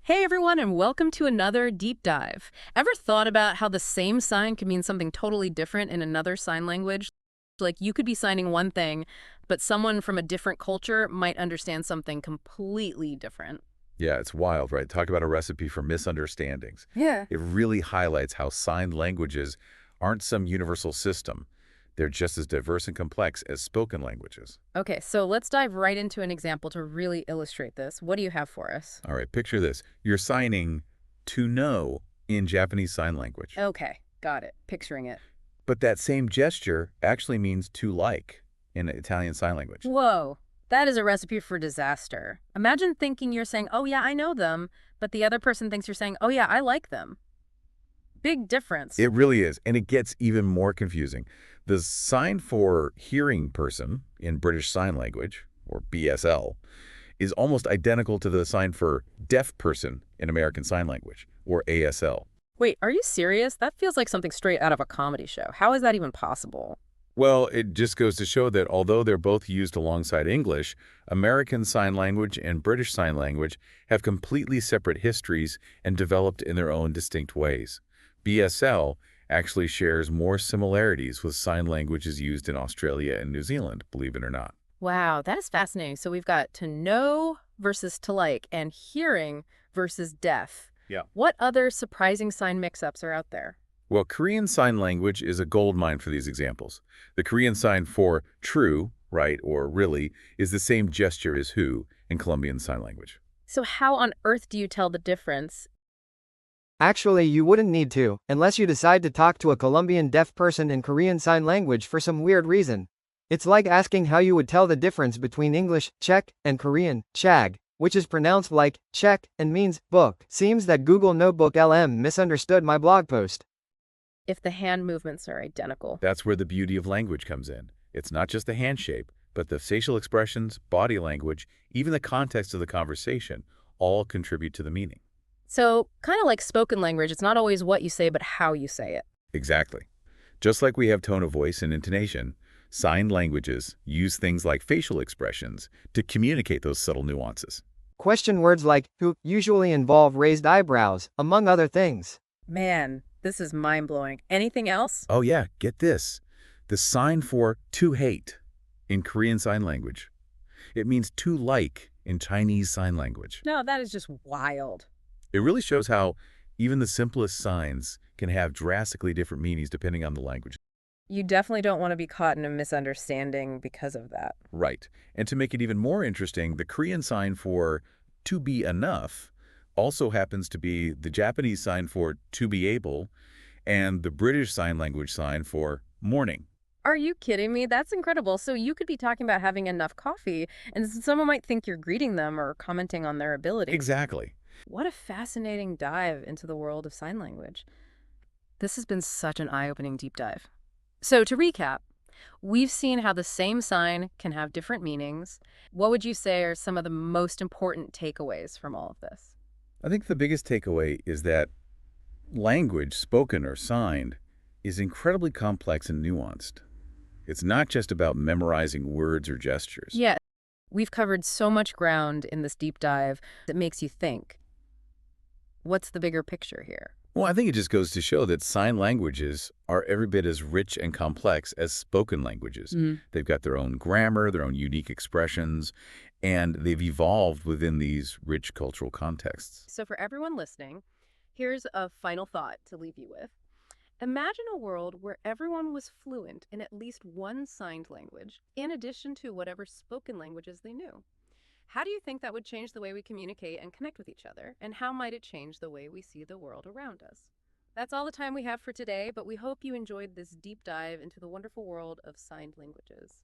Hey everyone, and welcome to another deep dive. Ever thought about how the same sign can mean something totally different in another sign language? Like you could be signing one thing, but someone from a different culture might understand something completely different. Yeah, it's wild, right? Talk about a recipe for misunderstandings. Yeah. It really highlights how sign languages aren't some universal system. They're just as diverse and complex as spoken languages. Okay, so let's dive right into an example to really illustrate this. What do you have for us? All right, picture this. You're signing to know in Japanese Sign Language. Okay, got it. Picturing it. But that same gesture actually means to like in Italian Sign Language. Whoa, that is a recipe for disaster. Imagine thinking you're saying, oh yeah, I know them, but the other person thinks you're saying, oh yeah, I like them. Big difference. It really is, and it gets even more confusing. The sign for hearing person in British Sign Language, or BSL, is almost identical to the sign for deaf person in American Sign Language, or ASL. Wait, are you serious? That feels like something straight out of a comedy show. How is that even possible? Well, it just goes to show that although they're both used alongside English, American Sign Language and British Sign Language have completely separate histories and developed in their own distinct ways. BSL actually shares more similarities with sign languages used in Australia and New Zealand, believe it or not. Wow, that is fascinating. So we've got to know versus to like and hearing versus deaf. Yeah. What other surprising sign mix-ups are out there? Well, Korean Sign Language is a goldmine for these examples. The Korean sign for true, right, or really, is the same gesture as who in Colombian Sign Language. So how on earth do you tell the difference? Actually, you wouldn't need to, unless you decide to talk to a Colombian deaf person in Korean Sign Language for some weird reason. It's like asking how you would tell the difference between English, Czech, and Korean, chag, which is pronounced like Czech and means book. Seems that Google notebookLM misunderstood my blog post. If the hand movements are identical. That's where the beauty of language comes in. It's not just the hand shape, but the facial expressions, body language, even the context of the conversation, all contribute to the meaning. So kind of like spoken language, it's not always what you say, but how you say it. Exactly. Just like we have tone of voice and intonation, sign languages use things like facial expressions to communicate those subtle nuances. Question words like who usually involve raised eyebrows, among other things. Man, this is mind-blowing. Anything else? Oh yeah, get this. The sign for to hate in Korean Sign Language. It means to like in Chinese Sign Language. No, that is just wild. It really shows how even the simplest signs can have drastically different meanings depending on the language. You definitely don't want to be caught in a misunderstanding because of that. Right. And to make it even more interesting, the Korean sign for to be enough also happens to be the Japanese sign for to be able and the British Sign Language sign for morning. Are you kidding me? That's incredible. So you could be talking about having enough coffee, and someone might think you're greeting them or commenting on their ability. Exactly. What a fascinating dive into the world of sign language. This has been such an eye-opening deep dive. So to recap, we've seen how the same sign can have different meanings. What would you say are some of the most important takeaways from all of this? I think the biggest takeaway is that language, spoken or signed, is incredibly complex and nuanced. It's not just about memorizing words or gestures. Yeah, we've covered so much ground in this deep dive that makes you think. What's the bigger picture here? Well, I think it just goes to show that sign languages are every bit as rich and complex as spoken languages. They've got their own grammar, their own unique expressions, and they've evolved within these rich cultural contexts. So for everyone listening, here's a final thought to leave you with. Imagine a world where everyone was fluent in at least one signed language, in addition to whatever spoken languages they knew. How do you think that would change the way we communicate and connect with each other? And how might it change the way we see the world around us? That's all the time we have for today, but we hope you enjoyed this deep dive into the wonderful world of signed languages.